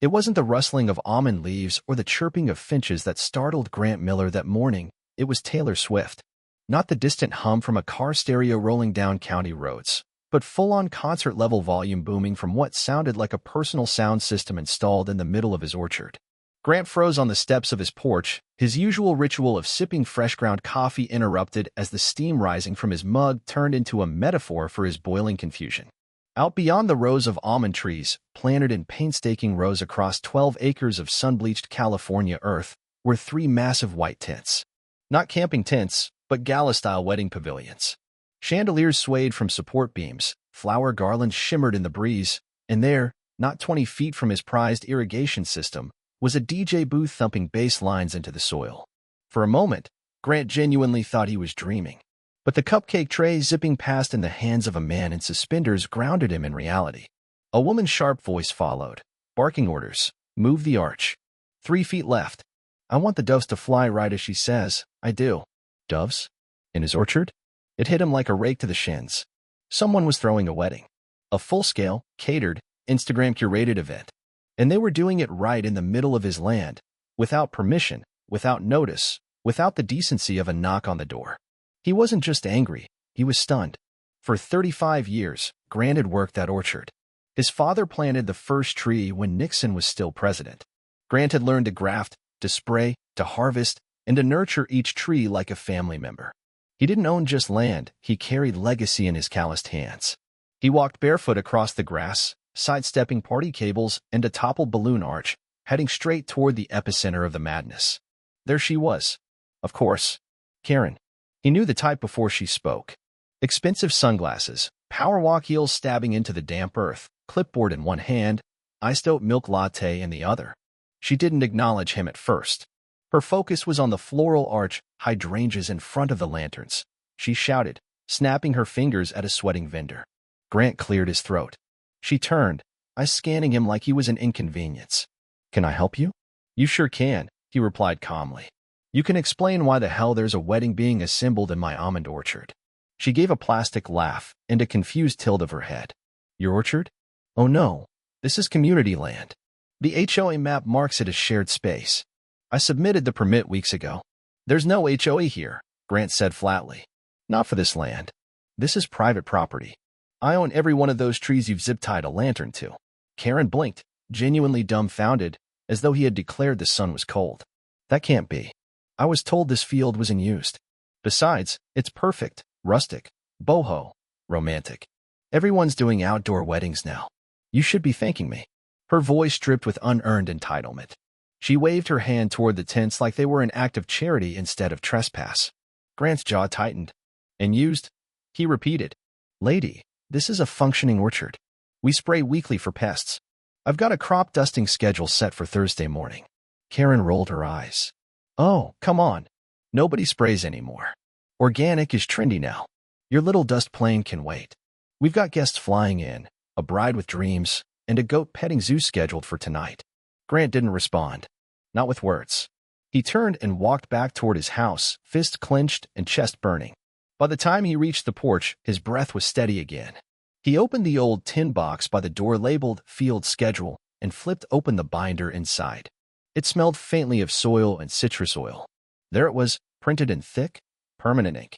It wasn't the rustling of almond leaves or the chirping of finches that startled Grant Miller that morning. It was Taylor Swift. Not the distant hum from a car stereo rolling down county roads, but full-on concert-level volume booming from what sounded like a personal sound system installed in the middle of his orchard. Grant froze on the steps of his porch, his usual ritual of sipping fresh-ground coffee interrupted as the steam rising from his mug turned into a metaphor for his boiling confusion. Out beyond the rows of almond trees, planted in painstaking rows across 12 acres of sun-bleached California earth, were 3 massive white tents. Not camping tents, but gala-style wedding pavilions. Chandeliers swayed from support beams, flower garlands shimmered in the breeze, and there, not 20 feet from his prized irrigation system, was a DJ booth thumping bass lines into the soil. For a moment, Grant genuinely thought he was dreaming. But the cupcake tray zipping past in the hands of a man in suspenders grounded him in reality. A woman's sharp voice followed, barking orders. Move the arch. 3 feet left. I want the doves to fly right as she says. I do. Doves? In his orchard? It hit him like a rake to the shins. Someone was throwing a wedding. A full-scale, catered, Instagram-curated event. And they were doing it right in the middle of his land, without permission, without notice, without the decency of a knock on the door. He wasn't just angry, he was stunned. For 35 years, Grant had worked that orchard. His father planted the first tree when Nixon was still president. Grant had learned to graft, to spray, to harvest, and to nurture each tree like a family member. He didn't own just land, he carried legacy in his calloused hands. He walked barefoot across the grass, sidestepping party cables and a toppled balloon arch, heading straight toward the epicenter of the madness. There she was. Of course. Karen. He knew the type before she spoke. Expensive sunglasses, power walk heels stabbing into the damp earth, clipboard in one hand, iced oat milk latte in the other. She didn't acknowledge him at first. Her focus was on the floral arch hydrangeas in front of the lanterns. She shouted, snapping her fingers at a sweating vendor. Grant cleared his throat. She turned, eyes scanning him like he was an inconvenience. Can I help you? You sure can, he replied calmly. You can explain why the hell there's a wedding being assembled in my almond orchard. She gave a plastic laugh and a confused tilt of her head. Your orchard? Oh no, this is community land. The HOA map marks it as shared space. I submitted the permit weeks ago. There's no HOA here, Grant said flatly. Not for this land. This is private property. I own every one of those trees you've zip-tied a lantern to. Karen blinked, genuinely dumbfounded, as though he had declared the sun was cold. That can't be. I was told this field was unused. Besides, it's perfect, rustic, boho, romantic. Everyone's doing outdoor weddings now. You should be thanking me. Her voice dripped with unearned entitlement. She waved her hand toward the tents like they were an act of charity instead of trespass. Grant's jaw tightened. And used? He repeated. Lady, this is a functioning orchard. We spray weekly for pests. I've got a crop dusting schedule set for Thursday morning. Karen rolled her eyes. Oh, come on. Nobody sprays anymore. Organic is trendy now. Your little dust plane can wait. We've got guests flying in, a bride with dreams, and a goat petting zoo scheduled for tonight. Grant didn't respond. Not with words. He turned and walked back toward his house, fist clenched and chest burning. By the time he reached the porch, his breath was steady again. He opened the old tin box by the door labeled Field Schedule and flipped open the binder inside. It smelled faintly of soil and citrus oil. There it was, printed in thick, permanent ink.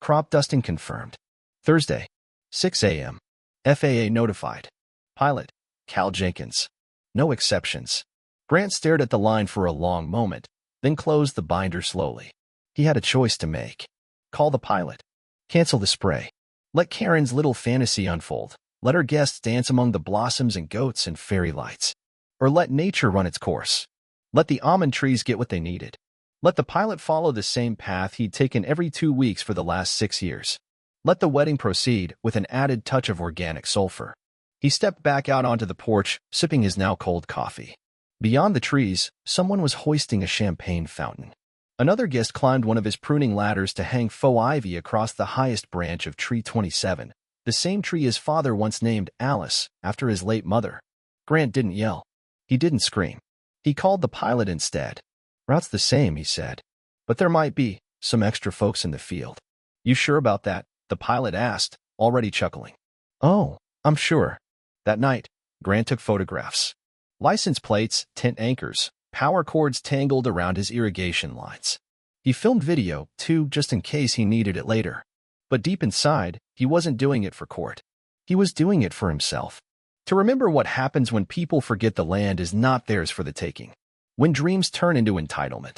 Crop dusting confirmed. Thursday, 6 a.m. FAA notified. Pilot, Cal Jenkins. No exceptions. Grant stared at the line for a long moment, then closed the binder slowly. He had a choice to make. Call the pilot. Cancel the spray. Let Karen's little fantasy unfold. Let her guests dance among the blossoms and goats and fairy lights. Or let nature run its course. Let the almond trees get what they needed. Let the pilot follow the same path he'd taken every 2 weeks for the last 6 years. Let the wedding proceed with an added touch of organic sulfur. He stepped back out onto the porch, sipping his now cold coffee. Beyond the trees, someone was hoisting a champagne fountain. Another guest climbed one of his pruning ladders to hang faux ivy across the highest branch of tree 27, the same tree his father once named Alice after his late mother. Grant didn't yell. He didn't scream. He called the pilot instead. Route's the same, he said. But there might be some extra folks in the field. You sure about that? The pilot asked, already chuckling. Oh, I'm sure. That night, Grant took photographs. License plates, tent anchors, power cords tangled around his irrigation lines. He filmed video, too, just in case he needed it later. But deep inside, he wasn't doing it for court. He was doing it for himself. To remember what happens when people forget the land is not theirs for the taking. When dreams turn into entitlement.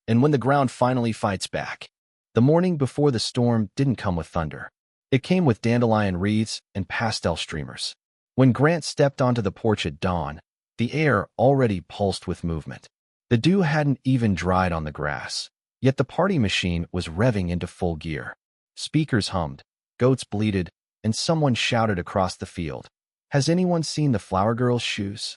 And when the ground finally fights back. The morning before the storm didn't come with thunder. It came with dandelion wreaths and pastel streamers. When Grant stepped onto the porch at dawn, the air already pulsed with movement. The dew hadn't even dried on the grass, yet the party machine was revving into full gear. Speakers hummed, goats bleated, and someone shouted across the field, "Has anyone seen the flower girl's shoes?"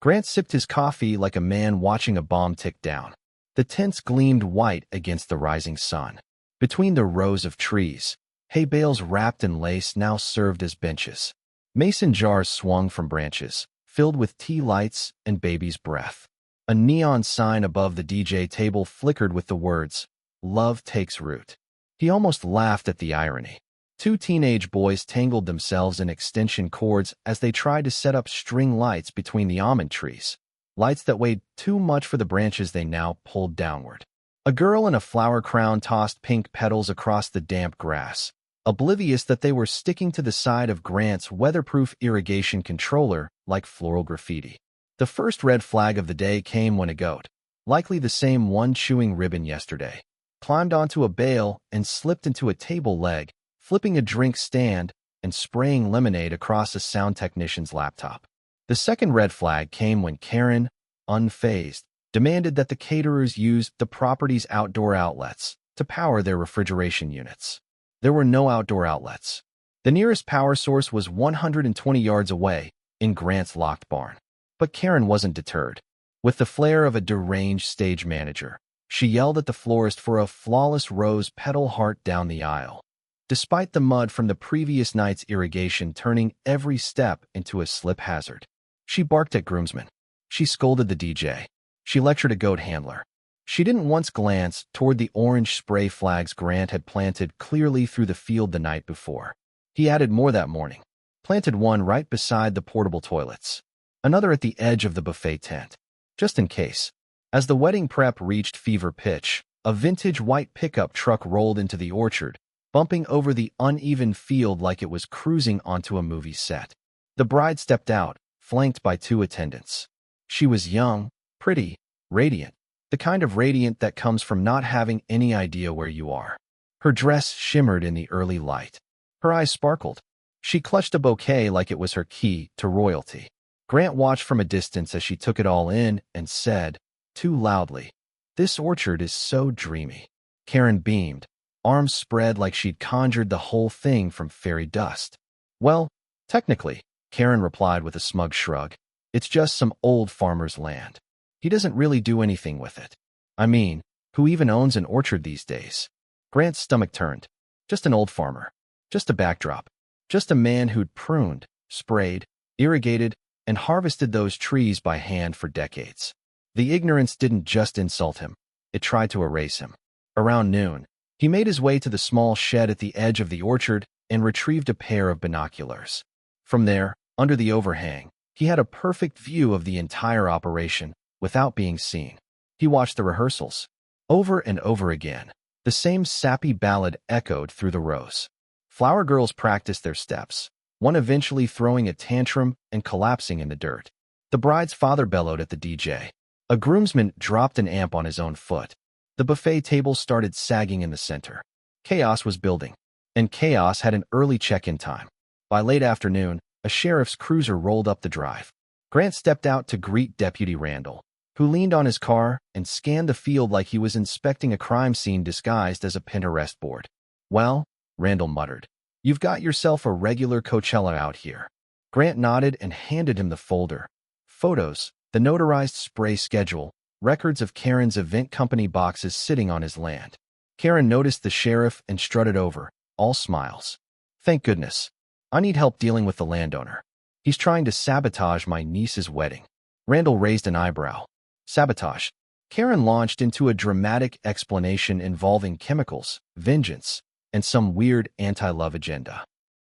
Grant sipped his coffee like a man watching a bomb tick down. The tents gleamed white against the rising sun. Between the rows of trees, hay bales wrapped in lace now served as benches. Mason jars swung from branches, filled with tea lights and baby's breath. A neon sign above the DJ table flickered with the words, "Love takes root." He almost laughed at the irony. Two teenage boys tangled themselves in extension cords as they tried to set up string lights between the almond trees, lights that weighed too much for the branches they now pulled downward. A girl in a flower crown tossed pink petals across the damp grass, oblivious that they were sticking to the side of Grant's weatherproof irrigation controller like floral graffiti. The first red flag of the day came when a goat, likely the same one chewing ribbon yesterday, climbed onto a bale and slipped into a table leg, flipping a drink stand and spraying lemonade across a sound technician's laptop. The second red flag came when Karen, unfazed, demanded that the caterers use the property's outdoor outlets to power their refrigeration units. There were no outdoor outlets. The nearest power source was 120 yards away in Grant's locked barn. But Karen wasn't deterred. With the flair of a deranged stage manager, she yelled at the florist for a flawless rose petal heart down the aisle. Despite the mud from the previous night's irrigation turning every step into a slip hazard, she barked at groomsmen. She scolded the DJ. She lectured a goat handler. She didn't once glance toward the orange spray flags Grant had planted clearly through the field the night before. He added more that morning. Planted one right beside the portable toilets. Another at the edge of the buffet tent. Just in case. As the wedding prep reached fever pitch, a vintage white pickup truck rolled into the orchard, bumping over the uneven field like it was cruising onto a movie set. The bride stepped out, flanked by two attendants. She was young, pretty, radiant, the kind of radiant that comes from not having any idea where you are. Her dress shimmered in the early light. Her eyes sparkled. She clutched a bouquet like it was her key to royalty. Grant watched from a distance as she took it all in and said, too loudly, "This orchard is so dreamy." Karen beamed, arms spread like she'd conjured the whole thing from fairy dust. "Well, technically," Karen replied with a smug shrug, "it's just some old farmer's land. He doesn't really do anything with it. I mean, who even owns an orchard these days?" Grant's stomach turned. Just an old farmer. Just a backdrop. Just a man who'd pruned, sprayed, irrigated, and harvested those trees by hand for decades. The ignorance didn't just insult him. It tried to erase him. Around noon, he made his way to the small shed at the edge of the orchard and retrieved a pair of binoculars. From there, under the overhang, he had a perfect view of the entire operation without being seen. He watched the rehearsals. Over and over again, the same sappy ballad echoed through the rows. Flower girls practiced their steps, one eventually throwing a tantrum and collapsing in the dirt. The bride's father bellowed at the DJ. A groomsman dropped an amp on his own foot. The buffet table started sagging in the center. Chaos was building, and chaos had an early check-in time. By late afternoon, a sheriff's cruiser rolled up the drive. Grant stepped out to greet Deputy Randall, who leaned on his car and scanned the field like he was inspecting a crime scene disguised as a Pinterest board. "Well," Randall muttered, "you've got yourself a regular Coachella out here." Grant nodded and handed him the folder. Photos, the notarized spray schedule, records of Karen's event company boxes sitting on his land. Karen noticed the sheriff and strutted over, all smiles. "Thank goodness. I need help dealing with the landowner. He's trying to sabotage my niece's wedding." Randall raised an eyebrow. Sabotage. Karen launched into a dramatic explanation involving chemicals, vengeance, and some weird anti-love agenda.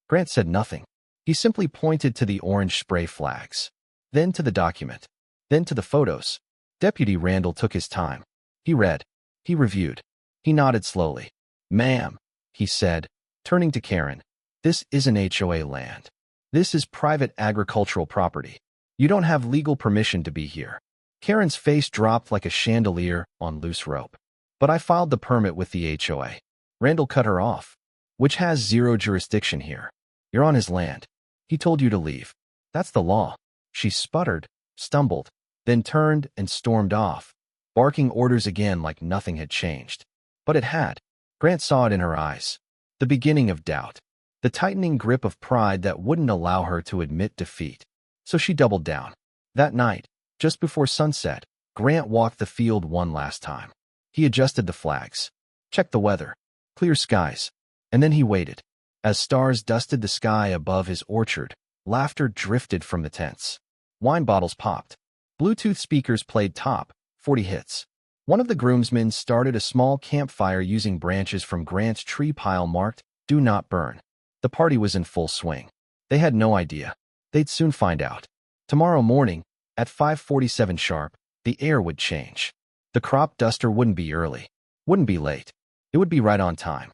Grant said nothing. He simply pointed to the orange spray flags, then to the document. Then to the photos. Deputy Randall took his time. He read. He reviewed. He nodded slowly. "Ma'am," he said, turning to Karen, "this isn't HOA land. This is private agricultural property. You don't have legal permission to be here." Karen's face dropped like a chandelier on loose rope. "But I filed the permit with the HOA." Randall cut her off. "Which has zero jurisdiction here. You're on his land. He told you to leave. That's the law." She sputtered, stumbled, then turned and stormed off, barking orders again like nothing had changed. But it had. Grant saw it in her eyes. The beginning of doubt. The tightening grip of pride that wouldn't allow her to admit defeat. So she doubled down. That night, just before sunset, Grant walked the field one last time. He adjusted the flags, checked the weather, clear skies, and then he waited. As stars dusted the sky above his orchard, laughter drifted from the tents. Wine bottles popped. Bluetooth speakers played top 40 hits. One of the groomsmen started a small campfire using branches from Grant's tree pile marked, "Do not burn." The party was in full swing. They had no idea. They'd soon find out. Tomorrow morning, at 5:47 sharp, the air would change. The crop duster wouldn't be early, wouldn't be late. It would be right on time.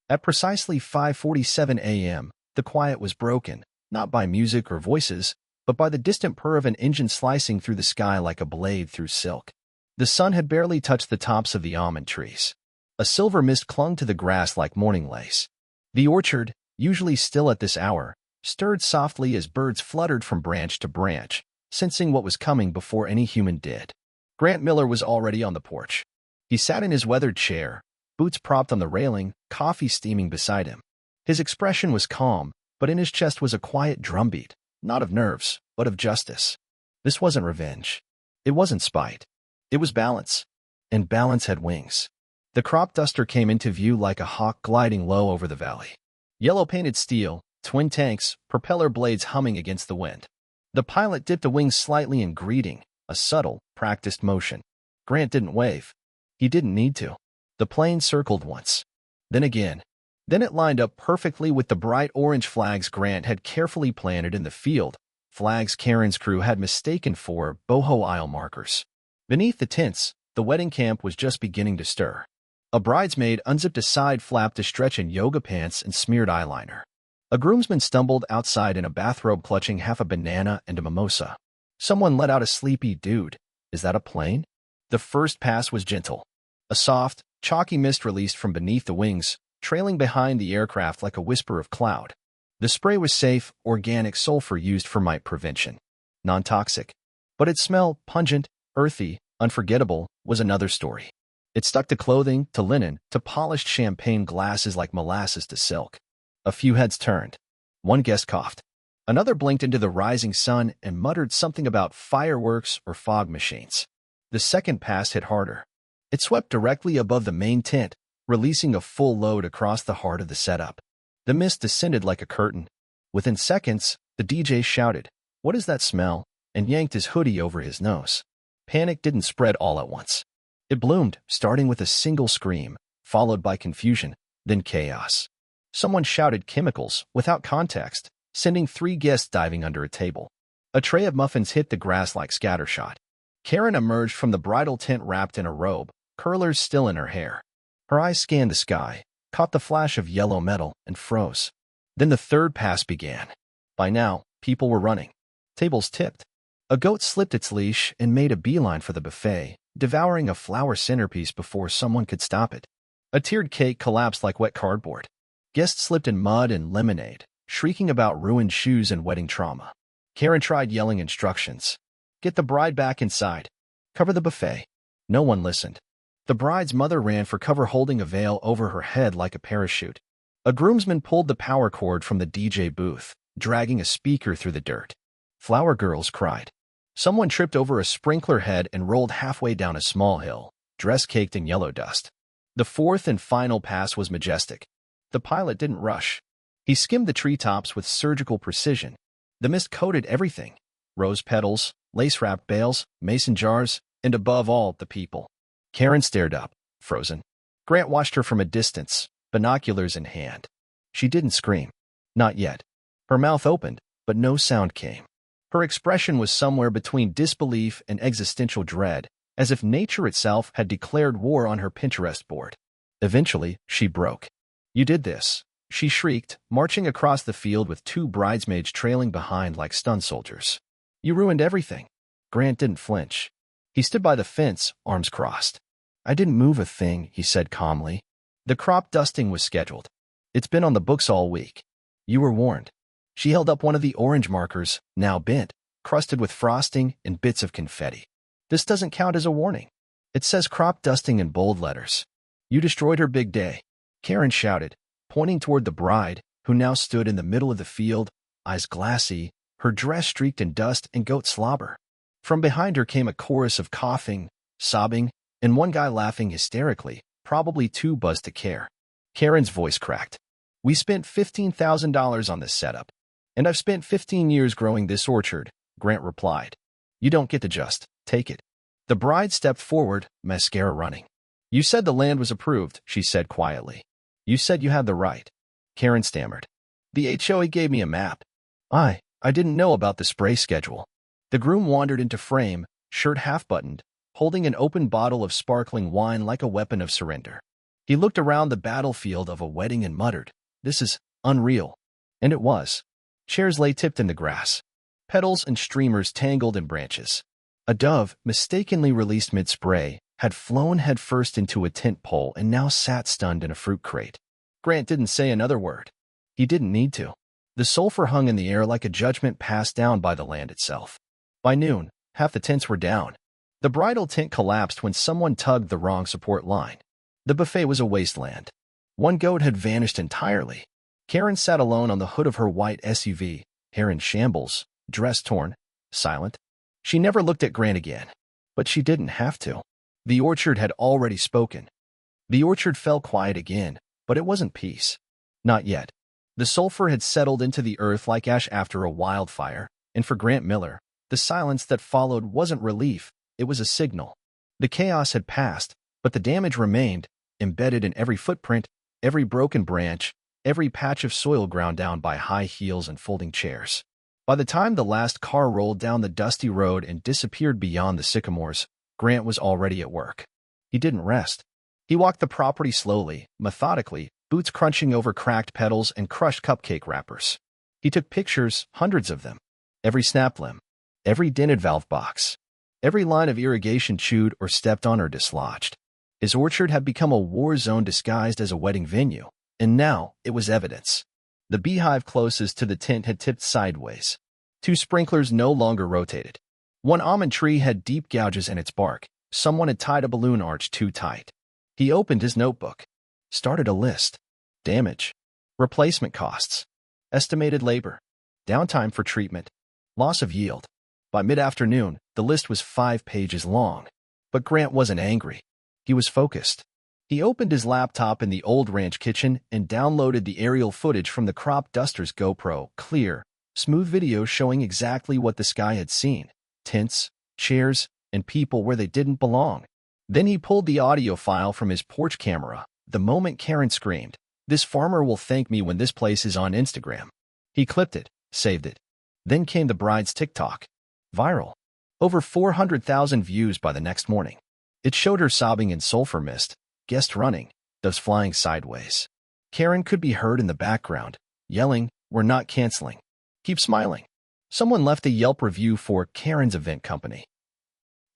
At precisely 5:47 a.m., the quiet was broken, not by music or voices, but by the distant purr of an engine slicing through the sky like a blade through silk. The sun had barely touched the tops of the almond trees. A silver mist clung to the grass like morning lace. The orchard, usually still at this hour, stirred softly as birds fluttered from branch to branch, sensing what was coming before any human did. Grant Miller was already on the porch. He sat in his weathered chair, boots propped on the railing, coffee steaming beside him. His expression was calm, but in his chest was a quiet drumbeat, not of nerves, but of justice. This wasn't revenge. It wasn't spite. It was balance. And balance had wings. The crop duster came into view like a hawk gliding low over the valley. Yellow-painted steel, twin tanks, propeller blades humming against the wind. The pilot dipped a wing slightly in greeting, a subtle, practiced motion. Grant didn't wave. He didn't need to. The plane circled once. Then again. Then it lined up perfectly with the bright orange flags Grant had carefully planted in the field, flags Karen's crew had mistaken for boho aisle markers. Beneath the tents, the wedding camp was just beginning to stir. A bridesmaid unzipped a side flap to stretch in yoga pants and smeared eyeliner. A groomsman stumbled outside in a bathrobe clutching half a banana and a mimosa. Someone let out a sleepy "Dude, is that a plane?" The first pass was gentle. A soft, chalky mist released from beneath the wings, trailing behind the aircraft like a whisper of cloud. The spray was safe, organic sulfur used for mite prevention. Non-toxic. But its smell, pungent, earthy, unforgettable, was another story. It stuck to clothing, to linen, to polished champagne glasses like molasses to silk. A few heads turned. One guest coughed. Another blinked into the rising sun and muttered something about fireworks or fog machines. The second pass hit harder. It swept directly above the main tent, releasing a full load across the heart of the setup. The mist descended like a curtain. Within seconds, the DJ shouted, "What is that smell?" and yanked his hoodie over his nose. Panic didn't spread all at once. It bloomed, starting with a single scream, followed by confusion, then chaos. Someone shouted chemicals, without context, sending 3 guests diving under a table. A tray of muffins hit the grass like scattershot. Karen emerged from the bridal tent wrapped in a robe, curlers still in her hair. Her eyes scanned the sky, caught the flash of yellow metal, and froze. Then the third pass began. By now, people were running. Tables tipped. A goat slipped its leash and made a beeline for the buffet, devouring a flower centerpiece before someone could stop it. A tiered cake collapsed like wet cardboard. Guests slipped in mud and lemonade, shrieking about ruined shoes and wedding trauma. Karen tried yelling instructions. Get the bride back inside. Cover the buffet. No one listened. The bride's mother ran for cover holding a veil over her head like a parachute. A groomsman pulled the power cord from the DJ booth, dragging a speaker through the dirt. Flower girls cried. Someone tripped over a sprinkler head and rolled halfway down a small hill, dress caked in yellow dust. The fourth and final pass was majestic. The pilot didn't rush. He skimmed the treetops with surgical precision. The mist coated everything. Rose petals, lace-wrapped bales, mason jars, and above all, the people. Karen stared up, frozen. Grant watched her from a distance, binoculars in hand. She didn't scream. Not yet. Her mouth opened, but no sound came. Her expression was somewhere between disbelief and existential dread, as if nature itself had declared war on her Pinterest board. Eventually, she broke. "You did this," she shrieked, marching across the field with two bridesmaids trailing behind like stunned soldiers. "You ruined everything." Grant didn't flinch. He stood by the fence, arms crossed. "I didn't move a thing," he said calmly. "The crop dusting was scheduled. It's been on the books all week. You were warned." She held up one of the orange markers, now bent, crusted with frosting and bits of confetti. "This doesn't count as a warning. It says crop dusting in bold letters. You destroyed her big day," Karen shouted, pointing toward the bride, who now stood in the middle of the field, eyes glassy, her dress streaked in dust and goat slobber. From behind her came a chorus of coughing, sobbing, and one guy laughing hysterically, probably too buzzed to care. Karen's voice cracked. "We spent $15,000 on this setup. And I've spent 15 years growing this orchard," Grant replied. "You don't get to just take it." The bride stepped forward, mascara running. "You said the land was approved," she said quietly. "You said you had the right." Karen stammered. "The HOA gave me a map. I didn't know about the spray schedule." The groom wandered into frame, shirt half-buttoned, holding an open bottle of sparkling wine like a weapon of surrender. He looked around the battlefield of a wedding and muttered, "This is unreal." And it was. Chairs lay tipped in the grass. Petals and streamers tangled in branches. A dove, mistakenly released mid-spray, had flown headfirst into a tent pole and now sat stunned in a fruit crate. Grant didn't say another word. He didn't need to. The sulfur hung in the air like a judgment passed down by the land itself. By noon, half the tents were down. The bridal tent collapsed when someone tugged the wrong support line. The buffet was a wasteland. One goat had vanished entirely. Karen sat alone on the hood of her white SUV, hair in shambles, dress torn, silent. She never looked at Grant again. But she didn't have to. The orchard had already spoken. The orchard fell quiet again, but it wasn't peace. Not yet. The sulfur had settled into the earth like ash after a wildfire, and for Grant Miller, the silence that followed wasn't relief, it was a signal. The chaos had passed, but the damage remained, embedded in every footprint, every broken branch, every patch of soil ground down by high heels and folding chairs. By the time the last car rolled down the dusty road and disappeared beyond the sycamores, Grant was already at work. He didn't rest. He walked the property slowly, methodically, boots crunching over cracked petals and crushed cupcake wrappers. He took pictures, hundreds of them. Every snap limb, every dented valve box, every line of irrigation chewed or stepped on or dislodged. His orchard had become a war zone disguised as a wedding venue. And now it was evidence. The beehive closest to the tent had tipped sideways. Two sprinklers no longer rotated. One almond tree had deep gouges in its bark. Someone had tied a balloon arch too tight. He opened his notebook. Started a list. Damage. Replacement costs. Estimated labor. Downtime for treatment. Loss of yield. By mid-afternoon, the list was 5 pages long. But Grant wasn't angry. He was focused. He opened his laptop in the old ranch kitchen and downloaded the aerial footage from the crop duster's GoPro, clear, smooth video showing exactly what the sky had seen: tents, chairs, and people where they didn't belong. Then he pulled the audio file from his porch camera. The moment Karen screamed, "This farmer will thank me when this place is on Instagram." He clipped it, saved it. Then came the bride's TikTok. Viral. Over 400,000 views by the next morning. It showed her sobbing in sulfur mist, guests running, doves flying sideways. Karen could be heard in the background, yelling, "We're not canceling. Keep smiling." Someone left a Yelp review for Karen's event company.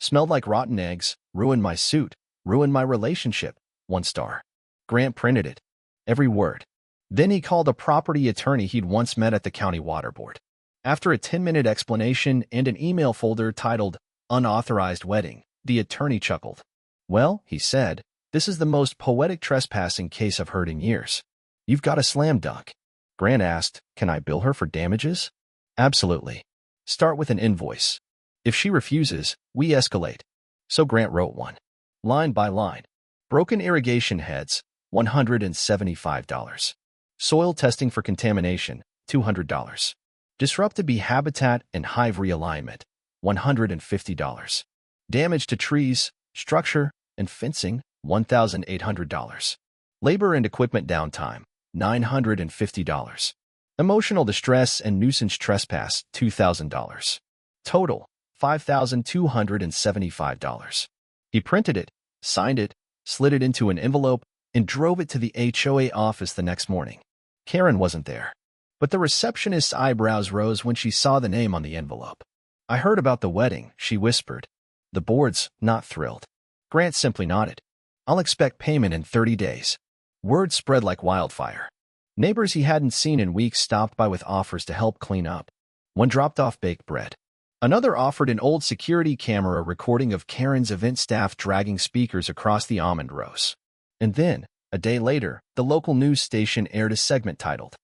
"Smelled like rotten eggs, ruined my suit, ruined my relationship," 1 star. Grant printed it. Every word. Then he called a property attorney he'd once met at the county water board. After a 10-minute explanation and an email folder titled "Unauthorized Wedding," the attorney chuckled. "Well," he said, "this is the most poetic trespassing case I've heard in years. You've got a slam dunk." Grant asked, "Can I bill her for damages?" "Absolutely. Start with an invoice. If she refuses, we escalate." So Grant wrote one. Line by line. Broken irrigation heads, $175. Soil testing for contamination, $200. Disrupted bee habitat and hive realignment, $150. Damage to trees, structure, and fencing, $1,800. Labor and equipment downtime, $950. Emotional distress and nuisance trespass, $2,000. Total, $5,275. He printed it, signed it, slid it into an envelope, and drove it to the HOA office the next morning. Karen wasn't there, but the receptionist's eyebrows rose when she saw the name on the envelope. "I heard about the wedding," she whispered. The board's not thrilled. Grant simply nodded. "I'll expect payment in 30 days. Word spread like wildfire. Neighbors he hadn't seen in weeks stopped by with offers to help clean up. One dropped off baked bread. Another offered an old security camera recording of Karen's event staff dragging speakers across the almond rows. And then, a day later, the local news station aired a segment titled,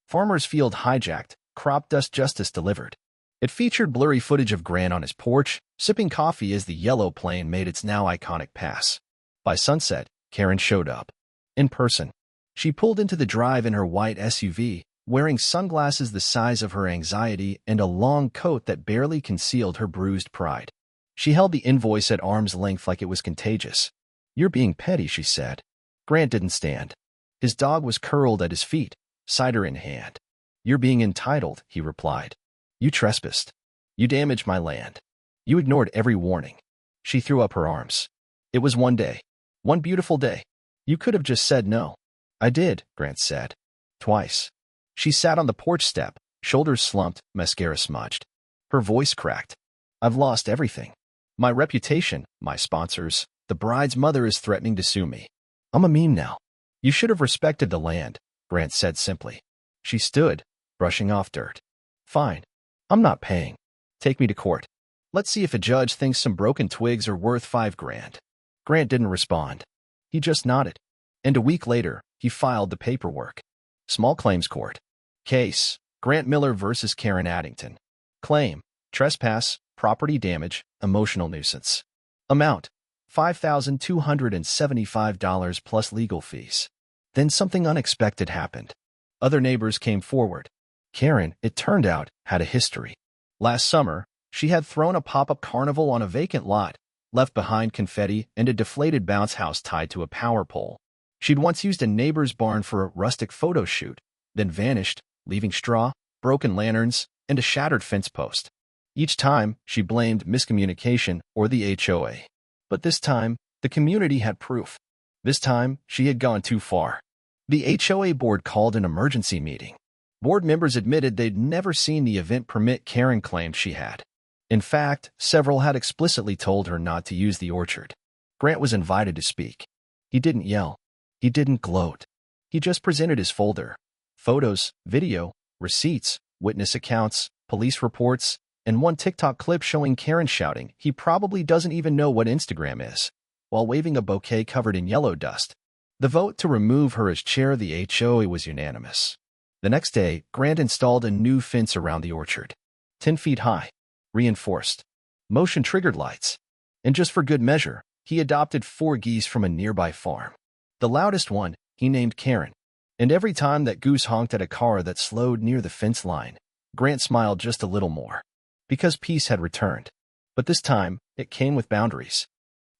"Farmer's Field Hijacked, Crop Dust Justice Delivered." It featured blurry footage of Grant on his porch, sipping coffee as the yellow plane made its now iconic pass. By sunset, Karen showed up. In person. She pulled into the drive in her white SUV, wearing sunglasses the size of her anxiety and a long coat that barely concealed her bruised pride. She held the invoice at arm's length like it was contagious. "You're being petty," she said. Grant didn't stand. His dog was curled at his feet, cider in hand. "You're being entitled," he replied. "You trespassed. You damaged my land. You ignored every warning." She threw up her arms. "It was one day. One beautiful day. You could have just said no." "I did," Grant said. "Twice." She sat on the porch step, shoulders slumped, mascara smudged. Her voice cracked. "I've lost everything. My reputation, my sponsors. The bride's mother is threatening to sue me. I'm a meme now." "You should have respected the land," Grant said simply. She stood, brushing off dirt. "Fine. I'm not paying. Take me to court. Let's see if a judge thinks some broken twigs are worth $5,000. Grant didn't respond. He just nodded. And a week later, he filed the paperwork. Small Claims Court. Case, Grant Miller versus Karen Addington. Claim, trespass, property damage, emotional nuisance. Amount, $5,275 plus legal fees. Then something unexpected happened. Other neighbors came forward. Karen, it turned out, had a history. Last summer, she had thrown a pop-up carnival on a vacant lot, left behind confetti and a deflated bounce house tied to a power pole. She'd once used a neighbor's barn for a rustic photo shoot, then vanished, leaving straw, broken lanterns, and a shattered fence post. Each time, she blamed miscommunication or the HOA. But this time, the community had proof. This time, she had gone too far. The HOA board called an emergency meeting. Board members admitted they'd never seen the event permit Karen claimed she had. In fact, several had explicitly told her not to use the orchard. Grant was invited to speak. He didn't yell. He didn't gloat. He just presented his folder. Photos, video, receipts, witness accounts, police reports, and one TikTok clip showing Karen shouting he probably doesn't even know what Instagram is, while waving a bouquet covered in yellow dust. The vote to remove her as chair of the HOA was unanimous. The next day, Grant installed a new fence around the orchard. 10 feet high. Reinforced. Motion-triggered lights. And just for good measure, he adopted 4 geese from a nearby farm. The loudest one, he named Karen. And every time that goose honked at a car that slowed near the fence line, Grant smiled just a little more. Because peace had returned. But this time, it came with boundaries.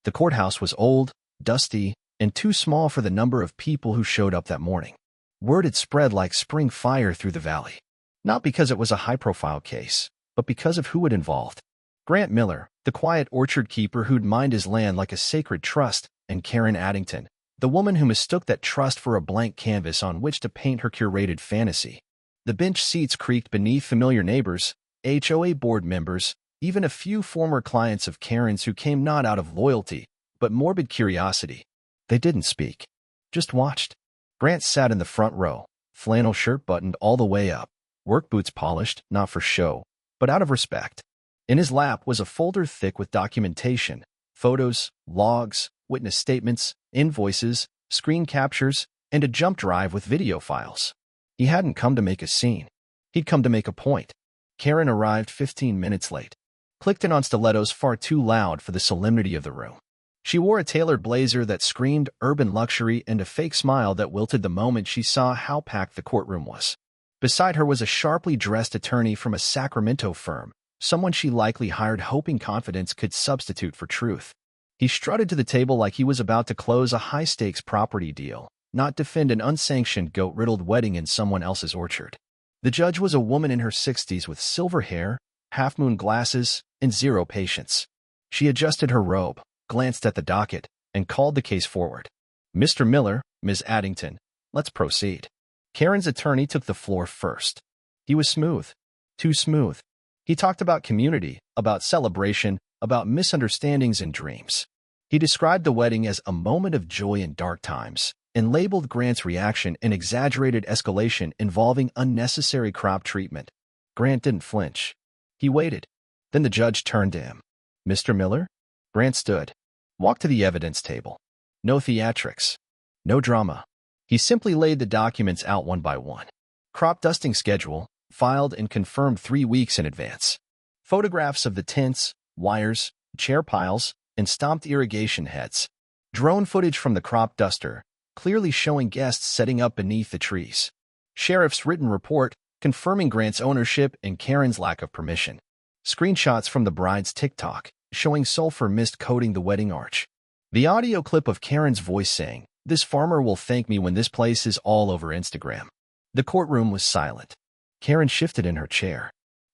The courthouse was old, dusty, and too small for the number of people who showed up that morning. Word had spread like spring fire through the valley. Not because it was a high-profile case, but because of who it involved. Grant Miller, the quiet orchard keeper who'd mined his land like a sacred trust, and Karen Addington, the woman who mistook that trust for a blank canvas on which to paint her curated fantasy. The bench seats creaked beneath familiar neighbors, HOA board members, even a few former clients of Karen's who came not out of loyalty, but morbid curiosity. They didn't speak. Just watched. Grant sat in the front row, flannel shirt buttoned all the way up, work boots polished, not for show, but out of respect. In his lap was a folder thick with documentation, photos, logs, witness statements, invoices, screen captures, and a jump drive with video files. He hadn't come to make a scene. He'd come to make a point. Karen arrived 15 minutes late. Clicked in on stilettos far too loud for the solemnity of the room. She wore a tailored blazer that screamed urban luxury and a fake smile that wilted the moment she saw how packed the courtroom was. Beside her was a sharply dressed attorney from a Sacramento firm, someone she likely hired hoping confidence could substitute for truth. He strutted to the table like he was about to close a high-stakes property deal, not defend an unsanctioned goat-riddled wedding in someone else's orchard. The judge was a woman in her 60s with silver hair, half-moon glasses, and zero patience. She adjusted her robe, glanced at the docket, and called the case forward. "Mr. Miller, Ms. Addington, let's proceed." Karen's attorney took the floor first. He was smooth. Too smooth. He talked about community, about celebration, about misunderstandings and dreams. He described the wedding as a moment of joy in dark times, and labeled Grant's reaction an exaggerated escalation involving unnecessary crop treatment. Grant didn't flinch. He waited. Then the judge turned to him. "Mr. Miller?" Grant stood. Walked to the evidence table. No theatrics. No drama. He simply laid the documents out one by one. Crop dusting schedule, filed and confirmed 3 weeks in advance. Photographs of the tents, wires, chair piles, and stomped irrigation heads. Drone footage from the crop duster, clearly showing guests setting up beneath the trees. Sheriff's written report confirming Grant's ownership and Karen's lack of permission. Screenshots from the bride's TikTok, showing sulfur mist coating the wedding arch. The audio clip of Karen's voice saying, "This farmer will thank me when this place is all over Instagram." The courtroom was silent. Karen shifted in her chair.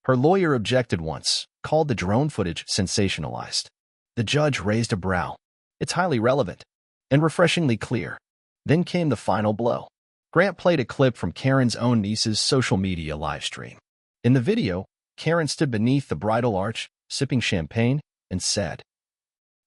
Her lawyer objected once, called the drone footage sensationalized. The judge raised a brow. "It's highly relevant and refreshingly clear." Then came the final blow. Grant played a clip from Karen's own niece's social media livestream. In the video, Karen stood beneath the bridal arch, sipping champagne, and said,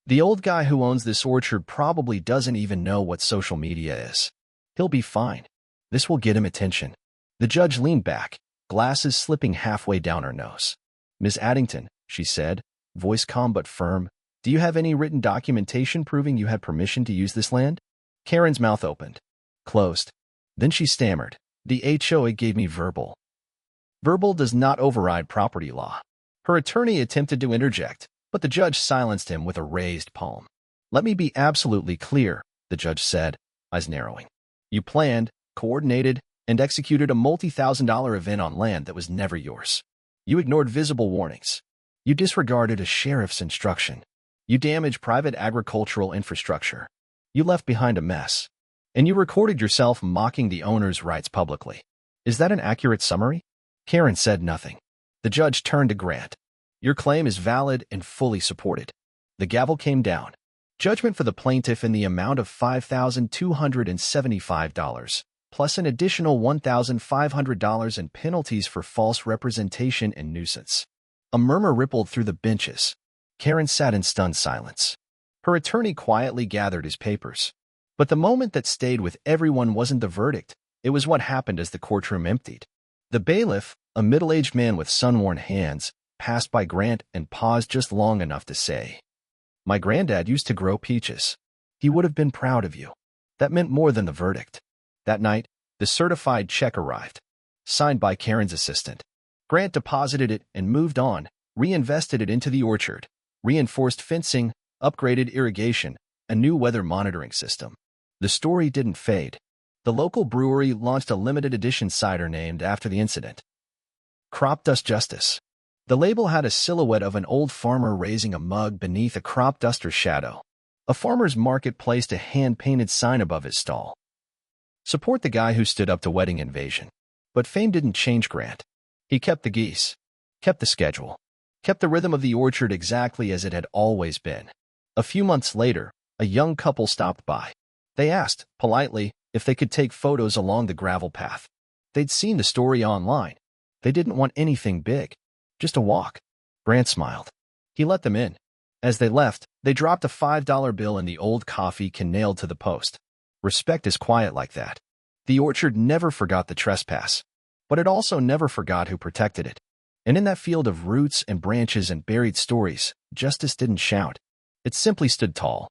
"The old guy who owns this orchard probably doesn't even know what social media is. He'll be fine. This will get him attention." The judge leaned back, glasses slipping halfway down her nose. "Ms. Addington," she said, voice calm but firm, "do you have any written documentation proving you had permission to use this land?" Karen's mouth opened, closed. Then she stammered, "The HOA gave me verbal." Verbal does not override property law. Her attorney attempted to interject, but the judge silenced him with a raised palm. "Let me be absolutely clear," the judge said, eyes narrowing. "You planned, coordinated, and executed a multi-thousand-dollar event on land that was never yours. You ignored visible warnings. You disregarded a sheriff's instruction. You damaged private agricultural infrastructure. You left behind a mess. And you recorded yourself mocking the owner's rights publicly. Is that an accurate summary?" Karen said nothing. The judge turned to Grant. "Your claim is valid and fully supported." The gavel came down. Judgment for the plaintiff in the amount of $5,275, plus an additional $1,500 in penalties for false representation and nuisance. A murmur rippled through the benches. Karen sat in stunned silence. Her attorney quietly gathered his papers. But the moment that stayed with everyone wasn't the verdict. It was what happened as the courtroom emptied. The bailiff, a middle-aged man with sun-worn hands, passed by Grant and paused just long enough to say, "My granddad used to grow peaches. He would have been proud of you." That meant more than the verdict. That night, the certified check arrived, signed by Karen's assistant. Grant deposited it and moved on, reinvested it into the orchard, reinforced fencing, upgraded irrigation, a new weather monitoring system. The story didn't fade. The local brewery launched a limited edition cider named after the incident. Crop Dust Justice. The label had a silhouette of an old farmer raising a mug beneath a crop duster's shadow. A farmer's market placed a hand-painted sign above his stall. Support the guy who stood up to wedding invasion. But fame didn't change Grant. He kept the geese, kept the schedule, kept the rhythm of the orchard exactly as it had always been. A few months later, a young couple stopped by. They asked, politely, if they could take photos along the gravel path. They'd seen the story online. They didn't want anything big, just a walk. Grant smiled. He let them in. As they left, they dropped a $5 bill in the old coffee can nailed to the post. Respect is quiet like that. The orchard never forgot the trespass, but it also never forgot who protected it. And in that field of roots and branches and buried stories, justice didn't shout. It simply stood tall,